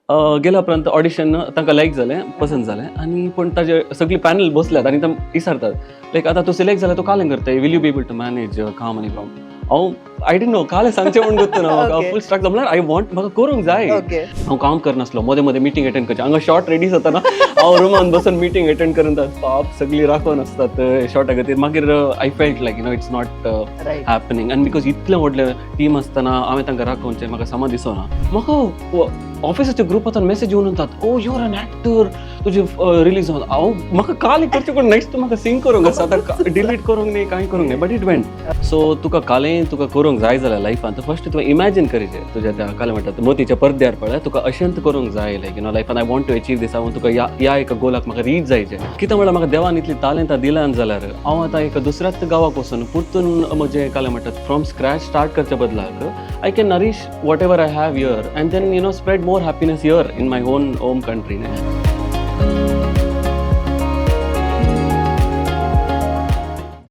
गेल्या उपरांत ऑडिशन तांकां लायक जालें, पसंत जालें आनी पूण ताजे सगळीं पॅनल बसल्यात आनी ते विचारतात लायक आतां तूं सिलेक्ट जाल्यार तूं कालें करताय, will you be able to manage काम आनी काम. हांव आय डिडंट नो कालें सांगचें म्हूण गोत्तू ना म्हाका Okay. फूल स्ट्राक जालो म्हळ्यार आय वॉन्ट म्हाका करूंक जाय. ओके. हांव काम करनासलो मदें मदें मिटींग अटेंड करचें हांगा शॉर्ट रेडी जाताना हांव रुमान बसून मिटींग अटेंड करता पाप सगळीं राखून आसतात शॉर्टा खातीर. मागीर I felt like it's not right. Happening आनी बिकॉज इतलें व्हडलें टीम आसतना हांवें तांकां राखोवचें म्हाका समा दिसना. म्हाका ऑफिसाच्या ग्रुपांतल्यान मेसेज येवन येतात ओ यू आर एन एक्टर तुजें रिलीज जावन हांव म्हाका काल करचें पूण नेक्स्ट म्हाका सिंग करूंक आसा आतां डिलीट करूंक न्ही कांय करूंक न्ही बट इट वेंट. सो तुका कालें तुका करूंक जाय जाल्यार लायफान तर फस्ट तुवें इमॅजीन करीचें तुज्या त्या कालें म्हणटात मोतीच्या पडद्यार पळय तुका अशेंत करूंक जाय लायक लायफान आय वॉन्ट टू अचीव दीस हांव तुका ह्या एका गोलाक म्हाका रीच जायचें कित्याक म्हळ्यार म्हाका देवान इतली तालेंतां दिल्यान जाल्यार हांव आतां एका दुसऱ्याच गांवाक वचून परतून म्हजें कालें म्हणटात फ्रॉम स्क्रॅच स्टार्ट करच्या बदलाक I can nourish whatever I have here and then spread more happiness here in my own home country.